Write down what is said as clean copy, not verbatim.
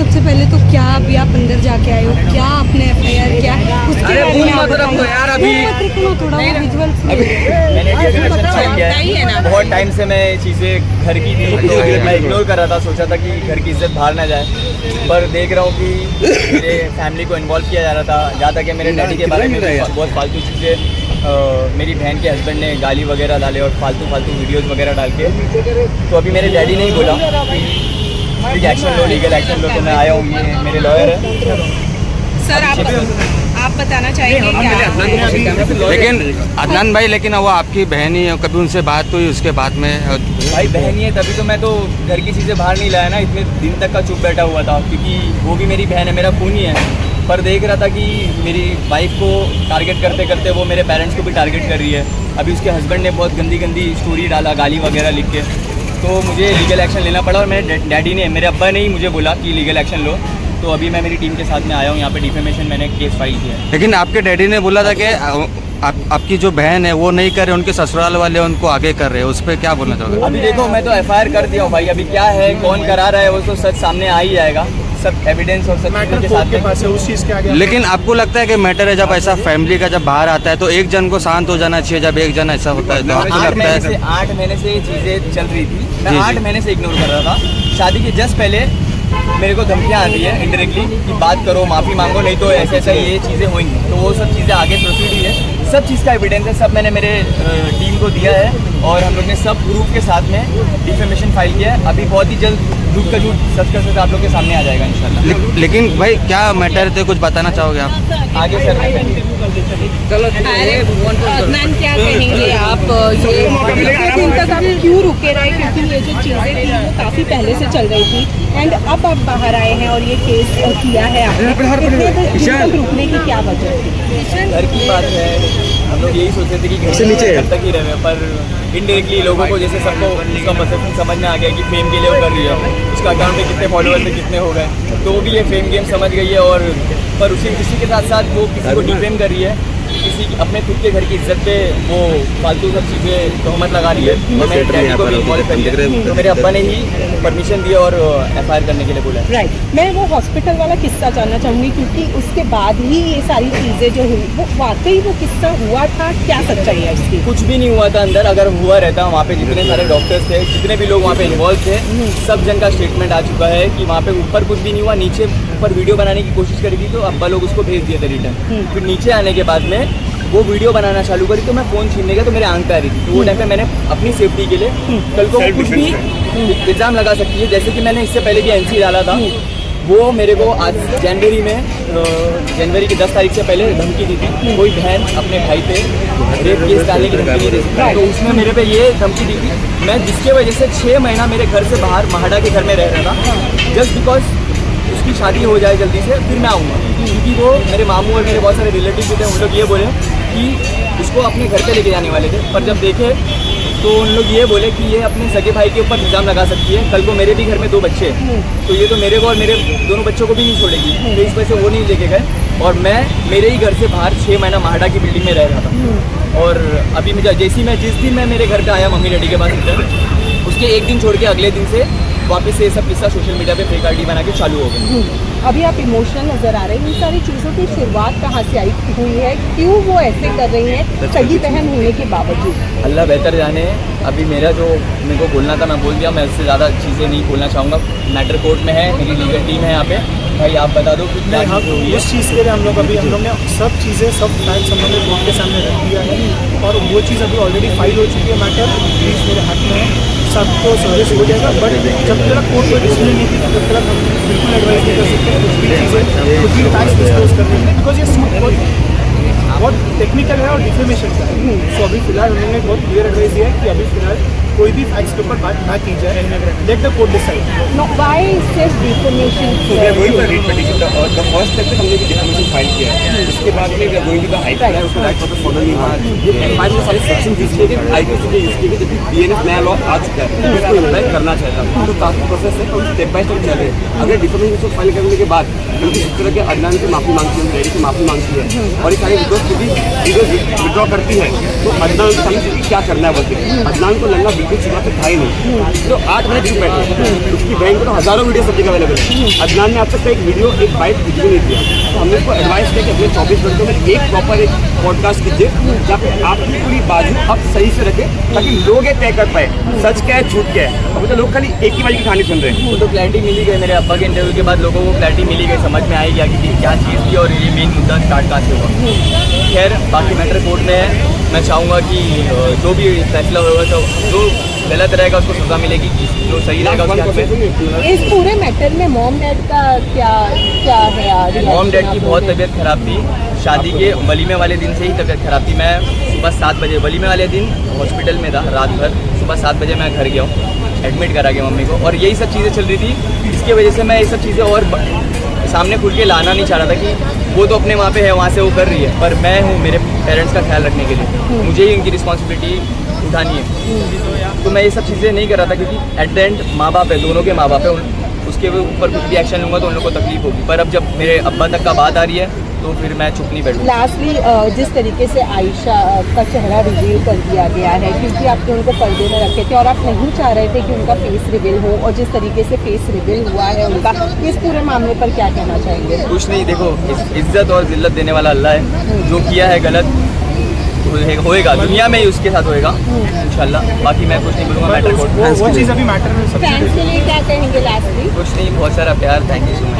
सबसे पहले तो क्या अभी आप अंदर जाके आए हो, क्या आपने FIR किया उसके बारे में आप बताइए। यार अभी थोड़ा विजुअल्स बहुत टाइम से मैं चीज़ें घर की थी तो मैं इग्नोर कर रहा था, सोचा था कि घर की इज्जत बाहर ना जाए, पर देख रहा हूँ कि मेरे फैमिली को इन्वॉल्व किया जा रहा था। जहाँ तक मेरे डैडी के बारे में बहुत फालतू चीज़ें मेरी बहन के हस्बैंड ने गाली वगैरह डाले और फालतू वीडियोज़ वगैरह डाल के, तो अभी मेरे डैडी ने ही बोला कि एक्शन लो, लीगल एक्शन लो, तो मैं आया हूँ। ये मेरे लॉयर है। सर आप बताना चाहेंगे क्या? लेकिन अदनान भाई, लेकिन वो आपकी बहन ही है, कभी उनसे बात हुई उसके बाद में? भाई बहन ही है, तभी तो मैं तो घर की चीज़ें बाहर नहीं लाया ना, इतने दिन तक का चुप बैठा हुआ था, क्योंकि वो भी मेरी बहन है, मेरा खून ही है। पर देख रहा था कि मेरी वाइफ को टारगेट करते करते वो मेरे पेरेंट्स को भी टारगेट कर रही है। अभी उसके हस्बैंड ने बहुत गंदी स्टोरी डाला, गाली वगैरह लिख के, तो मुझे लीगल एक्शन लेना पड़ा। और मेरे डैडी ने, मेरे अब्बा ने ही मुझे बोला कि लीगल एक्शन लो, तो अभी मैं मेरी टीम के साथ में आया हूँ यहाँ पे। डिफेमेशन मैंने केस फाइल किया है। लेकिन आपके डैडी ने बोला था कि आपकी जो बहन है वो नहीं कर रहे, उनके ससुराल वाले उनको आगे कर रहे हैं, उस पर क्या बोलना चाहोगे? अभी देखो, मैं तो FIR कर दिया हूँ भाई, अभी क्या है, कौन करा रहा है, वो तो सच सामने आ ही जाएगा, सब एविडेंस और सब चीज़ों के साथ में। उस चीज़ के आगे लेकिन आपको लगता है कि मैटर है, जब ऐसा फैमिली का जब बाहर आता है तो एक जन को शांत हो जाना चाहिए, जब एक जन ऐसा होता है तो आपको लगता है? 8 महीने से ये चीज़ें चल रही थी, मैं 8 महीने से इग्नोर कर रहा था। शादी के जस्ट पहले मेरे को धमकियाँ आती है इनडायरेक्टली कि बात करो, माफ़ी मांगो, नहीं तो ऐसे ये चीज़ें होंगी। तो वो सब चीज़ें आगे प्रोसीड हुई है, सब चीज़ का एविडेंस है, सब मैंने मेरे टीम को दिया है और हम लोग ने सब प्रूफ के साथ में डिफेमेशन फाइल किया है। अभी बहुत ही जल्द झूठ का झूठ, सच का सच आप लोग के सामने आ जाएगा इंशाल्लाह। लेकिन भाई क्या मैटर थे, कुछ बताना चाहोगे आप? आगे सर अदनान क्या कहेंगे आप, ये दिन तक आप क्यों रुके रहे? क्योंकि ये जो चीज़ें थी वो काफ़ी पहले से चल रही थी एंड अब आप बाहर आए हैं और ये केस किया है आपने, इतने दिन तक रुकने की क्या वजह थी? घर की बात है, हम लोग यही सोचते थे कि घर से नीचे तक ही रहे, पर इनडायरेक्टली लोगों को, जैसे सबको उसका परसेप्शन समझ में आ गया कि फेम के लिए वो कर रही है, उसका अकाउंट में कितने फॉलोअर्स थे, कितने हो गए, तो वो भी ये फेम गेम समझ गई है। और पर उसी के साथ साथ वो किसी को डिफेम कर रही है, किसी अपने खुद के घर की इज्जत पे वो फालतू सब चीज़ें तहमत लगा रही है। और मेरे डैडी को भी इन्वॉल्व कर दिया, तो मेरे अब्बा ने ही परमिशन दी और FIR करने के लिए बोला। राइट, मैं वो हॉस्पिटल वाला किस्सा जानना चाहूँगी, क्योंकि उसके बाद ही ये सारी चीज़ें जो हुई, वो वाकई वो किस्सा हुआ था? क्या सच्चाई है उसकी? कुछ भी नहीं हुआ था अंदर, अगर हुआ रहता वहाँ पे जितने सारे डॉक्टर्स थे, जितने भी लोग वहाँ पे इन्वॉल्व थे, सब जन का स्टेटमेंट आ चुका है कि वहाँ पे ऊपर कुछ भी नहीं हुआ। नीचे ऊपर वीडियो बनाने की कोशिश करी थी तो अब्बा लोग उसको भेज दिए थे रिटर्न। फिर नीचे आने के बाद में वो वीडियो बनाना चालू करी तो मैं फ़ोन छीनने गया तो मेरे आंख पे आ रही थी, तो वो टाइम पे मैंने अपनी सेफ्टी के लिए, कल को कुछ भी इल्ज़ाम लगा सकती है, जैसे कि मैंने इससे पहले भी NC डाला था, वो मेरे को आज जनवरी की 10 तारीख से पहले धमकी दी थी, कोई बहन अपने भाई पे रेप केस डालने की धमकी नहीं दे सकती, तो उसने मेरे पे ये धमकी दी थी। मैं जिसके वजह से 6 महीना मेरे घर से बाहर महाड़ा के घर में रह रहा था, जस्ट बिकॉज उसकी शादी हो जाए जल्दी से फिर मैं आऊँगा, क्योंकि वो मेरे मामू और मेरे बहुत सारे रिलेटिव भी थे, उन लोग ये बोले कि उसको अपने घर पे लेके जाने वाले थे, पर जब देखे तो उन लोग ये बोले कि ये अपने सगे भाई के ऊपर इल्ज़ाम लगा सकती है, कल को मेरे भी घर में 2 बच्चे हैं, तो ये तो मेरे को और मेरे दोनों बच्चों को भी नहीं छोड़ेगी, तो इस वजह से वो नहीं लेके गए और मैं मेरे ही घर से बाहर 6 महीना महाड़ा की बिल्डिंग में रह रहा था। और अभी मुझे जिस दिन मैं मेरे घर पे आया मम्मी डैडी के पास रिटर्न, उसके एक दिन छोड़ के अगले दिन से वापस से ये सब किस्सा सोशल मीडिया पे फेक ID बना के चालू हो गए। अभी आप इमोशनल नज़र आ रहे हैं, इन सारी चीज़ों की शुरुआत कहाँ से हुई है? क्यों वो ऐसे कर रही हैं सगी बहन होने के बावजूद? अल्लाह बेहतर जाने। अभी मेरा जो मेरे को बोलना था मैं बोल दिया, मैं उससे ज़्यादा चीज़ें नहीं बोलना चाहूँगा। मैटर कोर्ट में है, मेरी लीगल टीम है यहाँ पे, भाई आप बता दो कि क्या चीज़ हुई है। उस चीज़ के लिए हम लोग ने सब चीज़ें, सब फैक्ट्स हम लोग ने कोर्ट के सामने रख दिया है और वो चीज़ अभी ऑलरेडी फाइल हो चुकी है। मैटर प्लीज़ मेरे हाथ में है, सबको सर्विस हो जाएगा, बट जब तक कोर्ट कोई डिसीजन नहीं की तब तक हम बिल्कुल एडवाइस नहीं कर सकते कुछ भी चीज़ें, कुछ भी फैक्ट्स डिस्क्लोज करने के लिए, बिकॉज ये सूट बहुत टेक्निकल है और डिफेमेशन का है। सो अभी फिलहाल उन्होंने बहुत क्लियर एडवाइस दिया है कि अभी फिलहाल कोई भी फैक्ट्स के ऊपर बात ना की जाए, let the court decide. No, why सिर्फ defamation? So we are going for read petition. The first step is हमने डिफेमेशन फाइल किया है, उसके बाद में we are going to the high court है, उसको राइट प्रोसेस फॉलो नहीं हुआ है। ये फाइल में सारे सेक्शन यूज किए गए, IPC के यूज किए गए, जबकि BNF नया लॉ आ चुका है, उसको इम्प्लाई करना चाहता है, तो काफी प्रोसेस है और स्टेप बाय स्टेप चल रहे हैं। अगर डिफेमेशन फाइल करने के बाद उनकी इस तरह के अदनान से माफी मांगती है, डैडी से माफी मांगती है और ये सारी वीडियो विड्रॉ करती है, तो अदनान को क्या करना है बोलते हैं, अदनान को लंगा बिल्कुल सीमा तक था ही नहीं, तो 8 महीने चुप बैठे। उसकी बहन को तो हज़ारों वीडियो सब जगह अवेलेबल है। अदनान ने अब तक एक वीडियो, एक बाइट वीडियो नहीं दिया। तो हमने उसको एडवाइस किया कि अगले 24 घंटों में एक प्रॉपर एक पॉडकास्ट कीजिए जहाँ पे आपकी पूरी बाजू आप सही से रखें, ताकि लोग ये तय कर पाए सच क्या है झूठ क्या है। अब तो लोग खाली एक ही बाजी की कहानी सुन रहे हैं। वो तो क्लैरिटी मिली गई, मेरे अब्बा के इंटरव्यू के बाद लोगों को क्लैरिटी मिली गई, समझ में आई गया कि क्या चीज़ थी और ये मेन मुद्दा स्टार्ट कहाँ से हुआ। खैर बाकी मैटर कोर्ट में है। मैं चाहूँगा कि जो भी फैसला होगा तो जो गलत रहेगा उसको सज़ा मिलेगी, जो सही रहेगा उसके हक में। इस पूरे मैटर में मॉम डैड का क्या है? मॉम डैड की बहुत तबीयत ख़राब थी। शादी के वलीमे वाले दिन से ही तबीयत ख़राब थी। मैं सुबह 7 बजे, वलीमे वाले दिन हॉस्पिटल में था रात भर, सुबह 7 बजे मैं घर गया हूँ, एडमिट करा गया मम्मी को। और यही सब चीज़ें चल रही थी, इसकी वजह से मैं ये सब चीज़ें और सामने खुल के लाना नहीं चाह रहा था कि वो तो अपने वहाँ पे है, वहाँ से वो कर रही है, पर मैं हूँ मेरे पेरेंट्स का ख्याल रखने के लिए, मुझे ही इनकी रिस्पॉन्सिबिलिटी उठानी है। तो मैं ये सब चीज़ें नहीं कर रहा था क्योंकि एट द एंड माँ बाप है, दोनों के माँ बाप है, उसके ऊपर कुछ भी एक्शन लूँगा तो उन लोगों को तकलीफ होगी। पर अब जब मेरे अब्बा तक का बात आ रही है तो फिर मैं चुप नहीं बैठूँ। लास्टली जिस तरीके से आयशा का चेहरा रिवील कर दिया गया है, क्योंकि आपने उनको पर्दे में रखे थे और आप नहीं चाह रहे थे कि उनका फेस रिवील हो, और जिस तरीके से फेस रिवील हुआ है उनका, इस पूरे मामले पर क्या कहना चाहेंगे? कुछ नहीं, देखो इज्जत और जिल्लत देने वाला अल्लाह है, जो किया है गलत होएगा, दुनिया में ही उसके साथ होएगा इंशाल्लाह। बाकी मैं कुछ नहीं बोलूँगा मैटर कोर्ट। वो चीज़ अभी मैटर में सबसे फैंस के लिए क्या कहेंगे लास्टली? कुछ नहीं, बहुत सारा प्यार, थैंक यू सो मच।